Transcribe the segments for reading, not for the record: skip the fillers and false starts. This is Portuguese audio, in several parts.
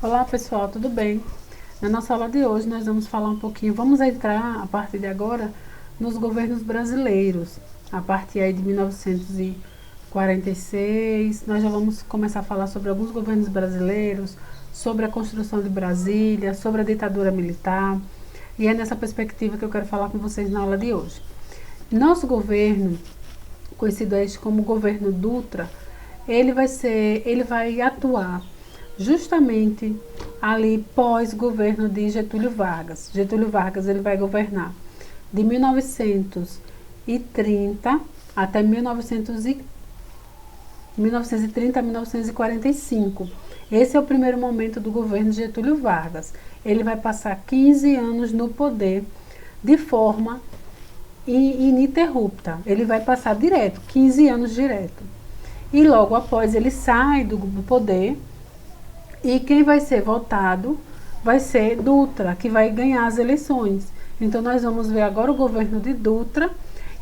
Olá pessoal, tudo bem? Na nossa aula de hoje nós vamos falar um pouquinho, vamos entrar a partir de agora nos governos brasileiros, a partir aí de 1946, nós já vamos começar a falar sobre alguns governos brasileiros, sobre a construção de Brasília, sobre a ditadura militar, e é nessa perspectiva que eu quero falar com vocês na aula de hoje. Nosso governo, conhecido aí como governo Dutra, ele vai atuar justamente ali pós-governo de Getúlio Vargas. Getúlio Vargas ele vai governar de 1930 até 1930 a 1945. Esse é o primeiro momento do governo de Getúlio Vargas. Ele vai passar 15 anos no poder de forma ininterrupta. Ele vai passar direto, 15 anos direto. E logo após ele sai do poder, e quem vai ser votado vai ser Dutra, que vai ganhar as eleições. Então nós vamos ver agora o governo de Dutra,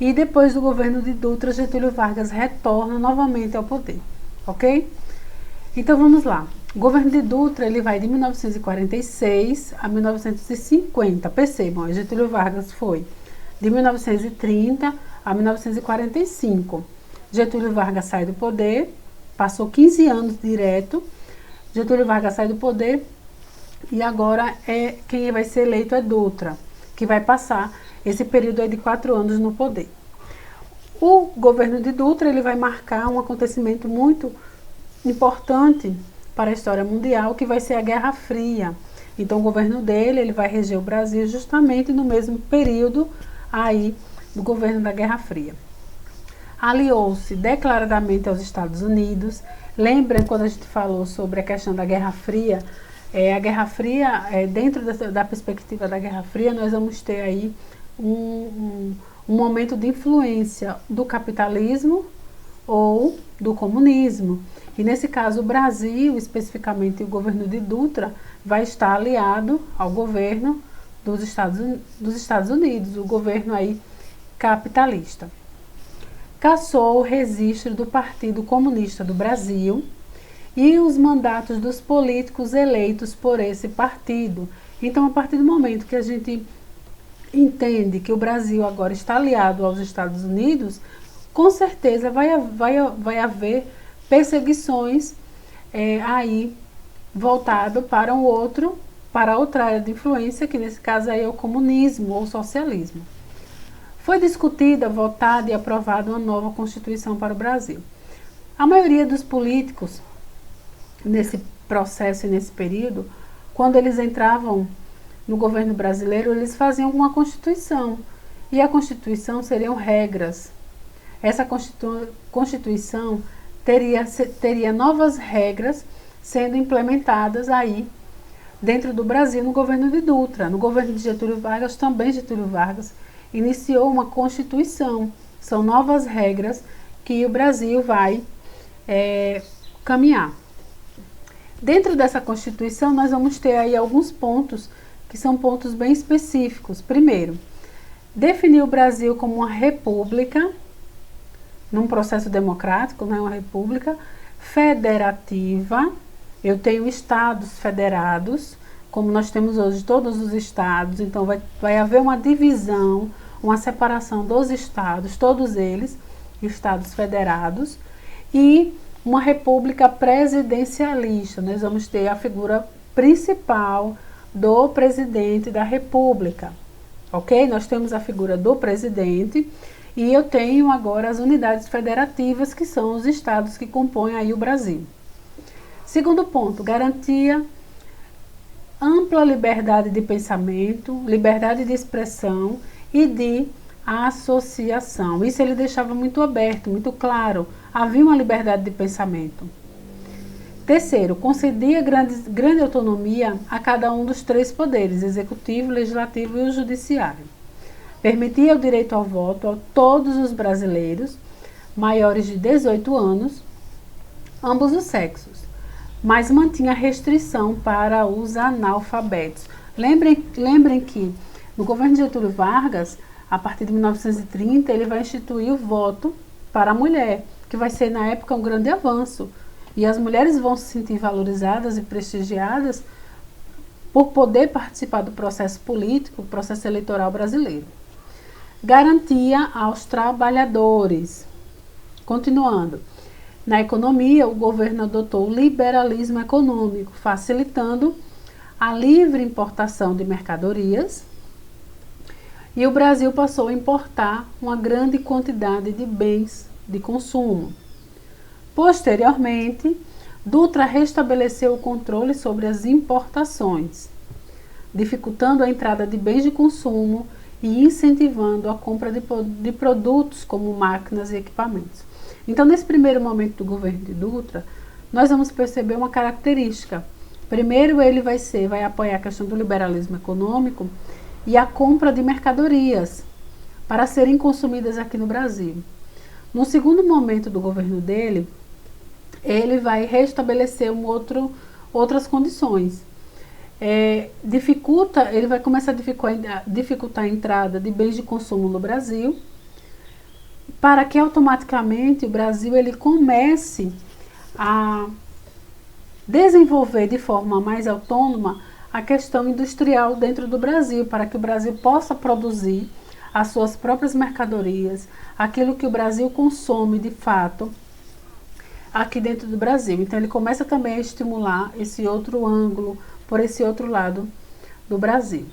e depois do governo de Dutra, Getúlio Vargas retorna novamente ao poder, ok? Então vamos lá. O governo de Dutra ele vai de 1946 a 1950. Percebam, Getúlio Vargas foi de 1930 a 1945. Getúlio Vargas sai do poder, passou 15 anos direto. Getúlio Vargas sai do poder e agora quem vai ser eleito é Dutra, que vai passar esse período aí de 4 anos no poder. O governo de Dutra ele vai marcar um acontecimento muito importante para a história mundial, que vai ser a Guerra Fria. Então o governo dele ele vai reger o Brasil justamente no mesmo período aí do governo da Guerra Fria. Aliou-se declaradamente aos Estados Unidos. Lembrem quando a gente falou sobre a questão da Guerra Fria? A Guerra Fria, dentro da perspectiva da Guerra Fria, nós vamos ter aí um momento de influência do capitalismo ou do comunismo. E nesse caso o Brasil, especificamente o governo de Dutra, vai estar aliado ao governo dos Estados Unidos, o governo aí capitalista. Cassou o registro do Partido Comunista do Brasil e os mandatos dos políticos eleitos por esse partido. Então, a partir do momento que a gente entende que o Brasil agora está aliado aos Estados Unidos, com certeza vai haver perseguições aí voltado para outra área de influência, que nesse caso aí é o comunismo ou socialismo. Foi discutida, votada e aprovada uma nova Constituição para o Brasil. A maioria dos políticos, nesse processo e nesse período, quando eles entravam no governo brasileiro, eles faziam uma Constituição. E a Constituição seriam regras. Essa Constituição teria novas regras sendo implementadas aí dentro do Brasil no governo de Dutra. No governo de Getúlio Vargas, também Getúlio Vargas iniciou uma Constituição. São novas regras que o Brasil vai caminhar. Dentro dessa Constituição, nós vamos ter aí alguns pontos que são pontos bem específicos. Primeiro, definir o Brasil como uma república, num processo democrático, né, uma república federativa. Eu tenho estados federados, como nós temos hoje todos os estados, então vai haver uma divisão, uma separação dos estados, todos eles, estados federados, e uma república presidencialista. Nós vamos ter a figura principal do presidente da república, ok? Nós temos a figura do presidente e eu tenho agora as unidades federativas, que são os estados que compõem aí o Brasil. Segundo ponto, garantia ampla liberdade de pensamento, liberdade de expressão e de associação. Isso ele deixava muito aberto, muito claro. Havia uma liberdade de pensamento. Terceiro, concedia grande autonomia a cada um dos 3 poderes, executivo, legislativo e o judiciário. Permitia o direito ao voto a todos os brasileiros maiores de 18 anos, ambos os sexos, mas mantinha restrição para os analfabetos. Lembrem que no governo de Getúlio Vargas, a partir de 1930, ele vai instituir o voto para a mulher, que vai ser na época um grande avanço. E as mulheres vão se sentir valorizadas e prestigiadas por poder participar do processo político, processo eleitoral brasileiro. Garantia aos trabalhadores. Continuando. Na economia, o governo adotou o liberalismo econômico, facilitando a livre importação de mercadorias, e o Brasil passou a importar uma grande quantidade de bens de consumo. Posteriormente, Dutra restabeleceu o controle sobre as importações, dificultando a entrada de bens de consumo e incentivando a compra de produtos como máquinas e equipamentos. Então, nesse primeiro momento do governo de Dutra, nós vamos perceber uma característica. Primeiro, ele vai apoiar a questão do liberalismo econômico e a compra de mercadorias para serem consumidas aqui no Brasil. No segundo momento do governo dele, ele vai restabelecer outras condições. Ele vai começar a dificultar a entrada de bens de consumo no Brasil, para que automaticamente o Brasil ele comece a desenvolver de forma mais autônoma a questão industrial dentro do Brasil, para que o Brasil possa produzir as suas próprias mercadorias, aquilo que o Brasil consome de fato aqui dentro do Brasil. Então ele começa também a estimular esse outro ângulo, por esse outro lado do Brasil.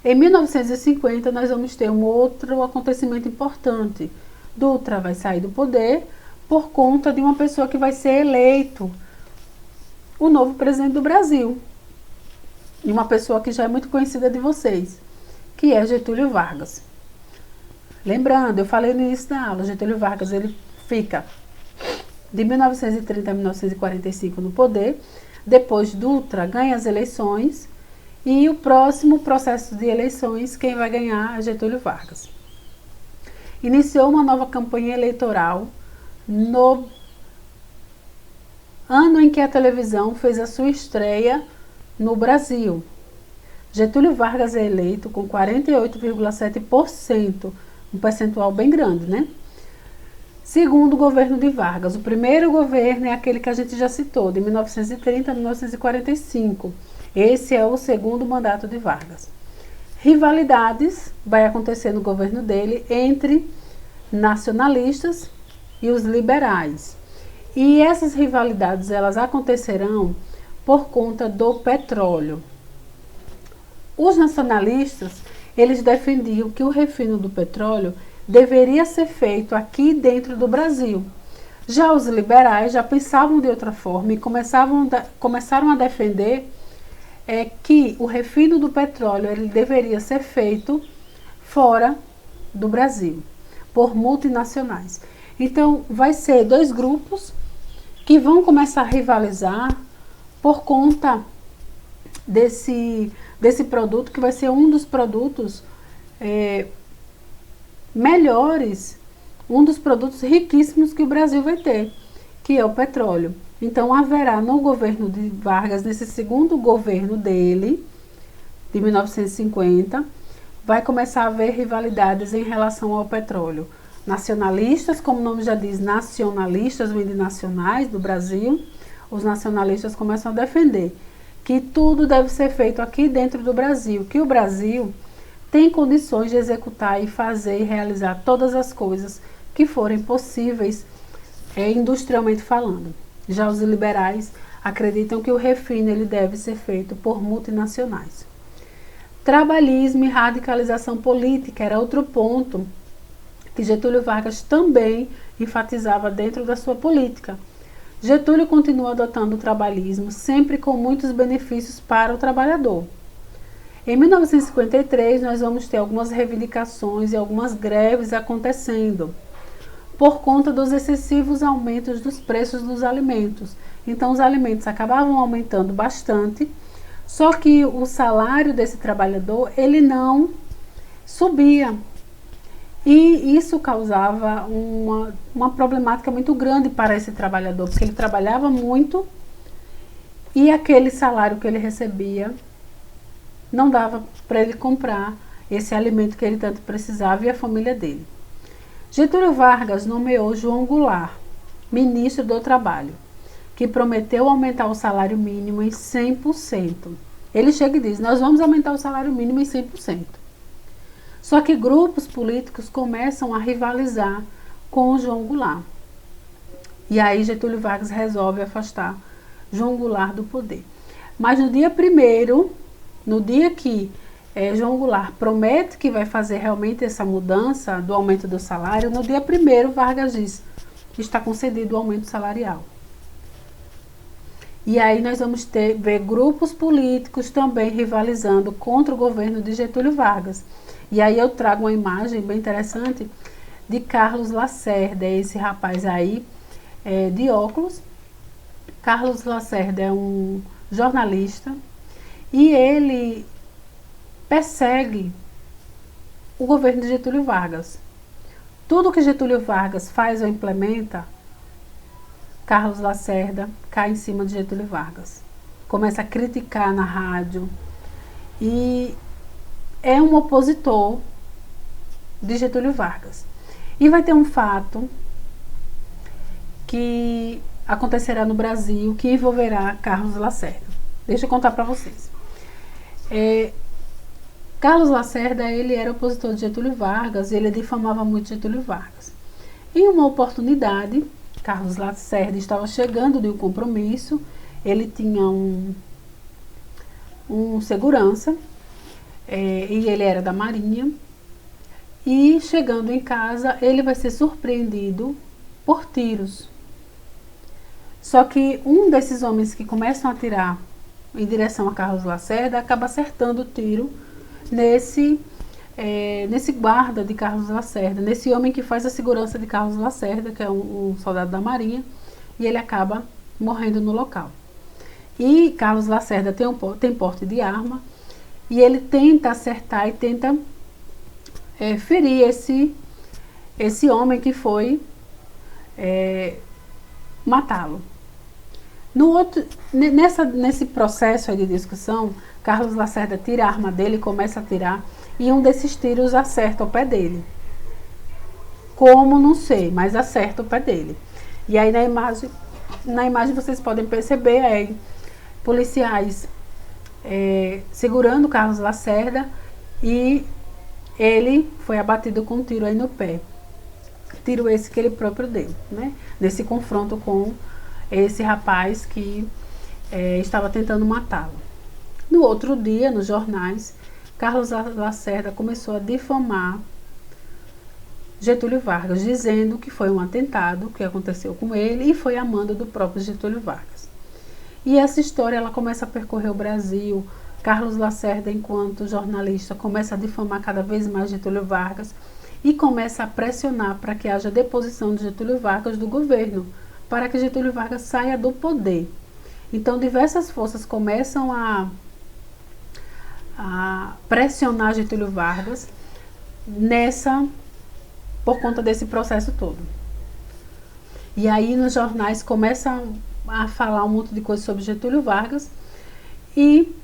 Em 1950 nós vamos ter um outro acontecimento importante. Dutra vai sair do poder por conta de uma pessoa que vai ser eleito o novo presidente do Brasil. E uma pessoa que já é muito conhecida de vocês, que é Getúlio Vargas. Lembrando, eu falei no início da aula, Getúlio Vargas ele fica de 1930 a 1945 no poder. Depois Dutra ganha as eleições e o próximo processo de eleições, quem vai ganhar é Getúlio Vargas. Iniciou uma nova campanha eleitoral no ano em que a televisão fez a sua estreia no Brasil. Getúlio Vargas é eleito com 48,7%, um percentual bem grande, né? Segundo o governo de Vargas, o primeiro governo é aquele que a gente já citou, de 1930 a 1945. Esse é o segundo mandato de Vargas. Rivalidades vai acontecer no governo dele entre nacionalistas e os liberais. E essas rivalidades elas acontecerão por conta do petróleo. Os nacionalistas, eles defendiam que o refino do petróleo deveria ser feito aqui dentro do Brasil. Já os liberais já pensavam de outra forma e começaram a defender que o refino do petróleo ele deveria ser feito fora do Brasil, por multinacionais. Então, vai ser dois grupos que vão começar a rivalizar por conta desse produto, que vai ser um dos produtos melhores, um dos produtos riquíssimos que o Brasil vai ter, que é o petróleo. Então haverá no governo de Vargas, nesse segundo governo dele, de 1950, vai começar a haver rivalidades em relação ao petróleo. Nacionalistas, como o nome já diz, nacionalistas, vêm de nacionais do Brasil, os nacionalistas começam a defender que tudo deve ser feito aqui dentro do Brasil, que o Brasil tem condições de executar e fazer e realizar todas as coisas que forem possíveis industrialmente falando. Já os liberais acreditam que o refino ele deve ser feito por multinacionais. Trabalhismo e radicalização política era outro ponto que Getúlio Vargas também enfatizava dentro da sua política. Getúlio continua adotando o trabalhismo, sempre com muitos benefícios para o trabalhador. Em 1953, nós vamos ter algumas reivindicações e algumas greves acontecendo por conta dos excessivos aumentos dos preços dos alimentos. Então, os alimentos acabavam aumentando bastante, só que o salário desse trabalhador, ele não subia. E isso causava uma problemática muito grande para esse trabalhador, porque ele trabalhava muito e aquele salário que ele recebia não dava para ele comprar esse alimento que ele tanto precisava e a família dele. Getúlio Vargas nomeou João Goulart, ministro do Trabalho, que prometeu aumentar o salário mínimo em 100%. Ele chega e diz, nós vamos aumentar o salário mínimo em 100%. Só que grupos políticos começam a rivalizar com o João Goulart. E aí Getúlio Vargas resolve afastar João Goulart do poder. Mas no dia 1º, no dia que João Goulart promete que vai fazer realmente essa mudança do aumento do salário, no dia 1º Vargas diz, está concedido o aumento salarial. E aí nós vamos ver grupos políticos também rivalizando contra o governo de Getúlio Vargas. E aí eu trago uma imagem bem interessante de Carlos Lacerda, esse rapaz aí de óculos. Carlos Lacerda é um jornalista e ele persegue o governo de Getúlio Vargas. Tudo que Getúlio Vargas faz ou implementa, Carlos Lacerda cai em cima de Getúlio Vargas. Começa a criticar na rádio e é um opositor de Getúlio Vargas. E vai ter um fato que acontecerá no Brasil que envolverá Carlos Lacerda. Deixa eu contar para vocês. Carlos Lacerda, ele era opositor de Getúlio Vargas, ele difamava muito Getúlio Vargas. Em uma oportunidade, Carlos Lacerda estava chegando de um compromisso, ele tinha um segurança, e ele era da Marinha, e chegando em casa, ele vai ser surpreendido por tiros. Só que um desses homens que começam a atirar em direção a Carlos Lacerda acaba acertando o tiro nesse guarda de Carlos Lacerda, nesse homem que faz a segurança de Carlos Lacerda, que é um soldado da Marinha, e ele acaba morrendo no local. E Carlos Lacerda tem porte de arma, e ele tenta acertar e tenta ferir esse homem que foi matá-lo. Nesse processo aí de discussão, Carlos Lacerda tira a arma dele e começa a atirar, e um desses tiros acerta o pé dele. Como, não sei, mas acerta o pé dele. E aí na imagem vocês podem perceber policiais segurando Carlos Lacerda, e ele foi abatido com um tiro aí no pé. Tiro esse que ele próprio deu, né? Nesse confronto com esse rapaz que estava tentando matá-lo. No outro dia, nos jornais, Carlos Lacerda começou a difamar Getúlio Vargas, dizendo que foi um atentado que aconteceu com ele e foi a mando do próprio Getúlio Vargas. E essa história ela começa a percorrer o Brasil. Carlos Lacerda, enquanto jornalista, começa a difamar cada vez mais Getúlio Vargas e começa a pressionar para que haja deposição de Getúlio Vargas do governo, para que Getúlio Vargas saia do poder. Então, diversas forças começam a pressionar Getúlio Vargas por conta desse processo todo. E aí nos jornais começam a falar um monte de coisa sobre Getúlio Vargas, e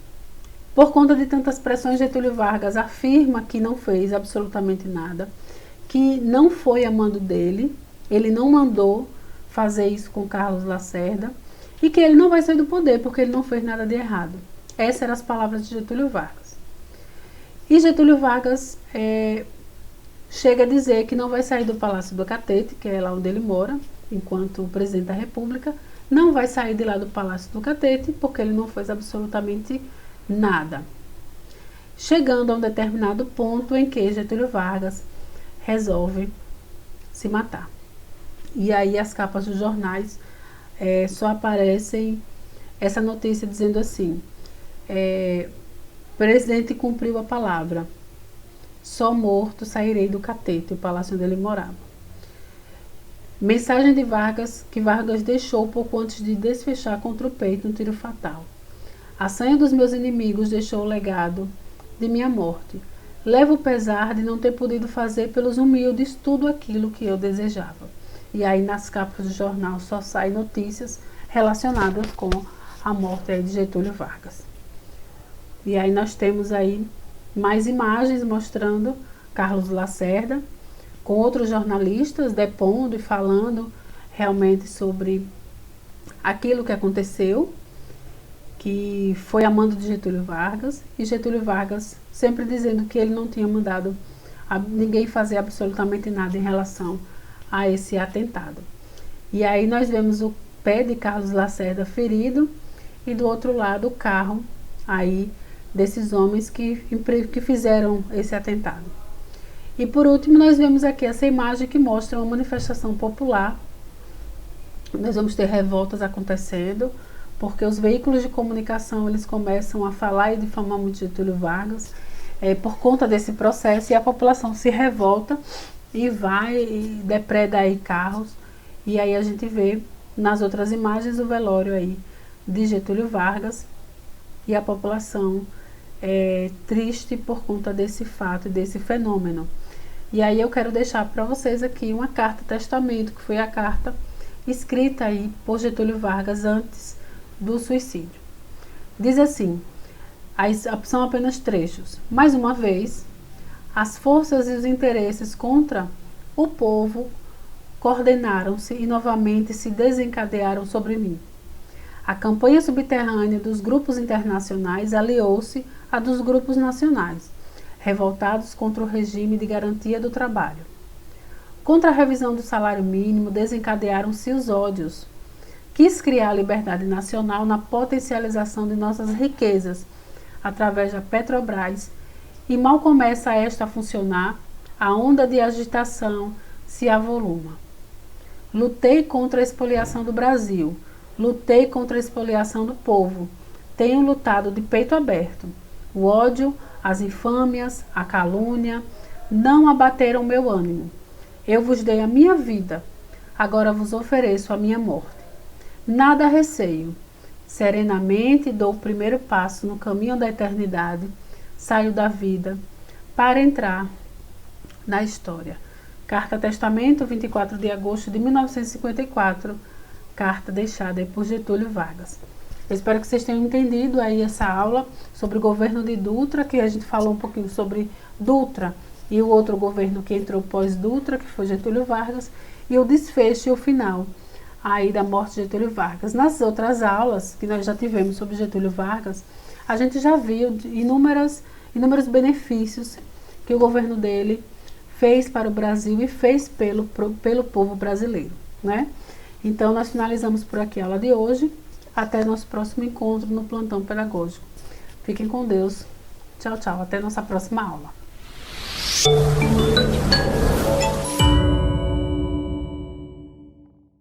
por conta de tantas pressões, Getúlio Vargas afirma que não fez absolutamente nada, que não foi a mando dele, ele não mandou fazer isso com Carlos Lacerda, e que ele não vai sair do poder porque ele não fez nada de errado. Essas eram as palavras de Getúlio Vargas. E Getúlio Vargas chega a dizer que não vai sair do Palácio do Catete, que é lá onde ele mora, enquanto presidente da República, não vai sair de lá do Palácio do Catete porque ele não fez absolutamente nada. Chegando a um determinado ponto em que Getúlio Vargas resolve se matar. E aí as capas dos jornais só aparecem essa notícia dizendo assim: presidente cumpriu a palavra, só morto sairei do Catete, o palácio onde ele morava. Mensagem de Vargas, que Vargas deixou pouco antes de desfechar contra o peito um tiro fatal. A sanha dos meus inimigos deixou o legado de minha morte. Levo o pesar de não ter podido fazer pelos humildes tudo aquilo que eu desejava. E aí nas capas do jornal só saem notícias relacionadas com a morte de Getúlio Vargas. E aí nós temos aí mais imagens mostrando Carlos Lacerda, com outros jornalistas depondo e falando realmente sobre aquilo que aconteceu, que foi a mando de Getúlio Vargas, e Getúlio Vargas sempre dizendo que ele não tinha mandado ninguém fazer absolutamente nada em relação a esse atentado. E aí nós vemos o pé de Carlos Lacerda ferido e do outro lado o carro aí desses homens que fizeram esse atentado. E por último nós vemos aqui essa imagem que mostra uma manifestação popular. Nós vamos ter revoltas acontecendo, porque os veículos de comunicação eles começam a falar e difamar muito Getúlio Vargas por conta desse processo, e a população se revolta e vai e depreda aí carros. E aí a gente vê nas outras imagens o velório aí de Getúlio Vargas e a população triste por conta desse fato e desse fenômeno. E aí eu quero deixar para vocês aqui uma carta testamento, que foi a carta escrita aí por Getúlio Vargas antes do suicídio. Diz assim, são apenas trechos. Mais uma vez, as forças e os interesses contra o povo coordenaram-se e novamente se desencadearam sobre mim. A campanha subterrânea dos grupos internacionais aliou-se à dos grupos nacionais, revoltados contra o regime de garantia do trabalho. Contra a revisão do salário mínimo desencadearam-se os ódios. Quis criar a liberdade nacional na potencialização de nossas riquezas, através da Petrobras, e mal começa esta a funcionar, a onda de agitação se avoluma. Lutei contra a expoliação do Brasil, lutei contra a expoliação do povo, tenho lutado de peito aberto. O ódio, as infâmias, a calúnia, não abateram meu ânimo. Eu vos dei a minha vida, agora vos ofereço a minha morte. Nada receio. Serenamente dou o primeiro passo no caminho da eternidade, saio da vida para entrar na história. Carta Testamento, 24 de agosto de 1954, carta deixada por Getúlio Vargas. Eu espero que vocês tenham entendido aí essa aula sobre o governo de Dutra, que a gente falou um pouquinho sobre Dutra e o outro governo que entrou pós-Dutra, que foi Getúlio Vargas, e o desfecho e o final aí da morte de Getúlio Vargas. Nas outras aulas que nós já tivemos sobre Getúlio Vargas, a gente já viu inúmeros benefícios que o governo dele fez para o Brasil e fez pelo povo brasileiro, né? Então nós finalizamos por aqui a aula de hoje. Até nosso próximo encontro no Plantão Pedagógico. Fiquem com Deus. Tchau, tchau. Até nossa próxima aula.